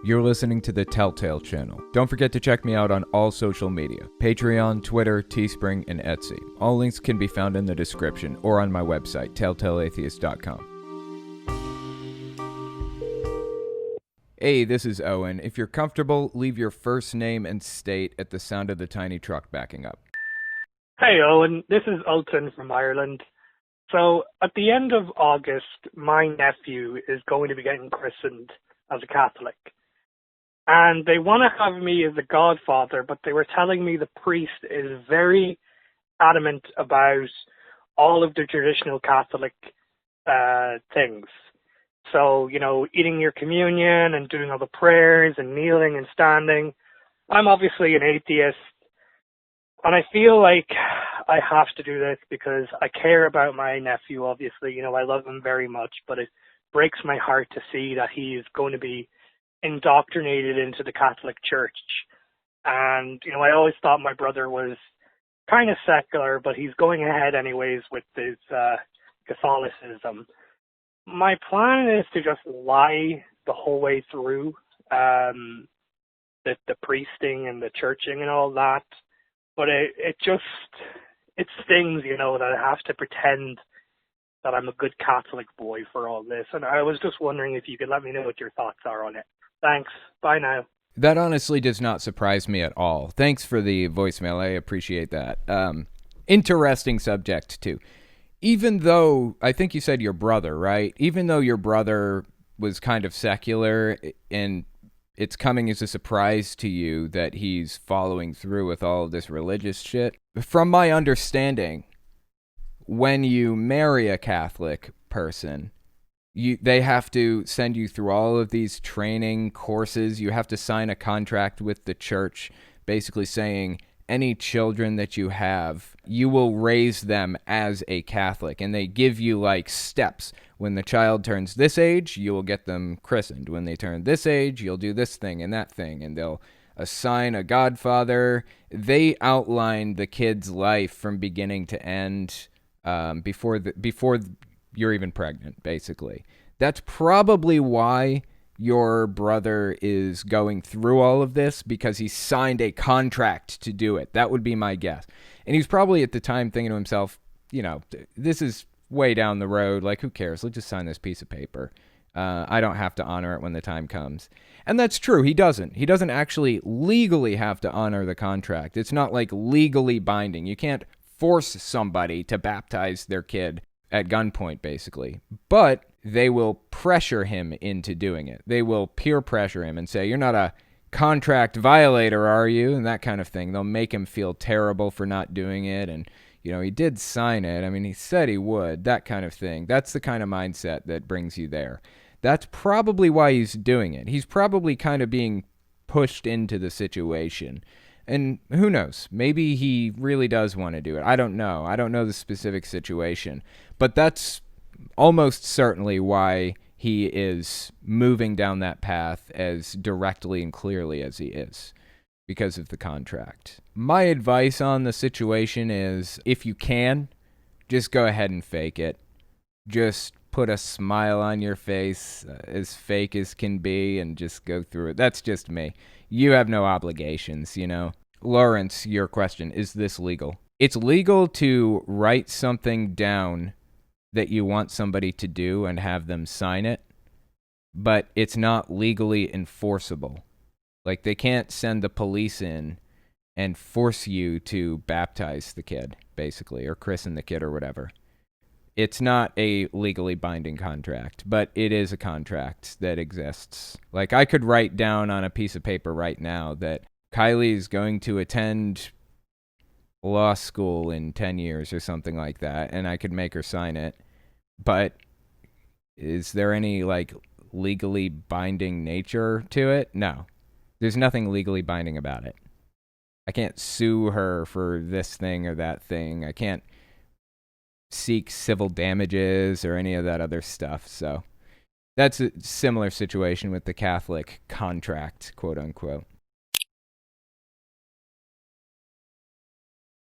You're listening to the Telltale Channel. Don't forget to check me out on all social media: Patreon, Twitter, Teespring, and Etsy. All links can be found in the description or on my website, telltaleatheist.com. Hey, this is Owen. If you're comfortable, leave your first name and state at the sound of the tiny truck backing up. Hey Owen, this is Ulton from Ireland. So at the end of August, my nephew is going to be getting christened as a Catholic. And they want to have me as a godfather, but they were telling me the priest is very adamant about all of the traditional Catholic things. So, eating your communion and doing all the prayers and kneeling and standing. I'm obviously an atheist, and I feel like I have to do this because I care about my nephew, obviously. I love him very much, but it breaks my heart to see that he is going to be indoctrinated into the Catholic Church. And, I always thought my brother was kind of secular, but he's going ahead anyways with his Catholicism. My plan is to just lie the whole way through, the priesting and the churching and all that. But it stings, that I have to pretend that I'm a good Catholic boy for all this. And I was just wondering if you could let me know what your thoughts are on it. Thanks. Bye now. That honestly does not surprise me at all. Thanks for the voicemail. I appreciate that. Interesting subject, too. Even though, I think you said your brother, right? Even though your brother was kind of secular and it's coming as a surprise to you that he's following through with all of this religious shit. From my understanding, when you marry a Catholic person, they have to send you through all of these training courses. You have to sign a contract with the church basically saying any children that you have, you will raise them as a Catholic. And they give you like steps. When the child turns this age, you will get them christened. When they turn this age, you'll do this thing and that thing. And they'll assign a godfather. They outline the kid's life from beginning to end before you're even pregnant, basically. That's probably why your brother is going through all of this, because he signed a contract to do it. That would be my guess. And he's probably at the time thinking to himself, this is way down the road. Like, who cares? Let's just sign this piece of paper. I don't have to honor it when the time comes. And that's true. He doesn't. He doesn't actually legally have to honor the contract. It's not like legally binding. You can't force somebody to baptize their kid at gunpoint, basically. But they will pressure him into doing it. They will peer pressure him and say, you're not a contract violator, are you? And that kind of thing. They'll make him feel terrible for not doing it. And, he did sign it. I mean, he said he would. That kind of thing. That's the kind of mindset that brings you there. That's probably why he's doing it. He's probably kind of being pushed into the situation. And who knows? Maybe he really does want to do it. I don't know. I don't know the specific situation. But that's almost certainly why he is moving down that path as directly and clearly as he is, because of the contract. My advice on the situation is, if you can, just go ahead and fake it. Just put a smile on your face, as fake as can be, and just go through it. That's just me. You have no obligations, Lawrence, your question, is this legal? It's legal to write something down that you want somebody to do and have them sign it, but it's not legally enforceable. Like, they can't send the police in and force you to baptize the kid, basically, or christen the kid or whatever. It's not a legally binding contract, but it is a contract that exists. Like, I could write down on a piece of paper right now that Kylie is going to attend law school in 10 years or something like that, and I could make her sign it. But is there any, legally binding nature to it? No. There's nothing legally binding about it. I can't sue her for this thing or that thing. I can't seek civil damages or any of that other stuff. So that's a similar situation with the Catholic contract, quote unquote.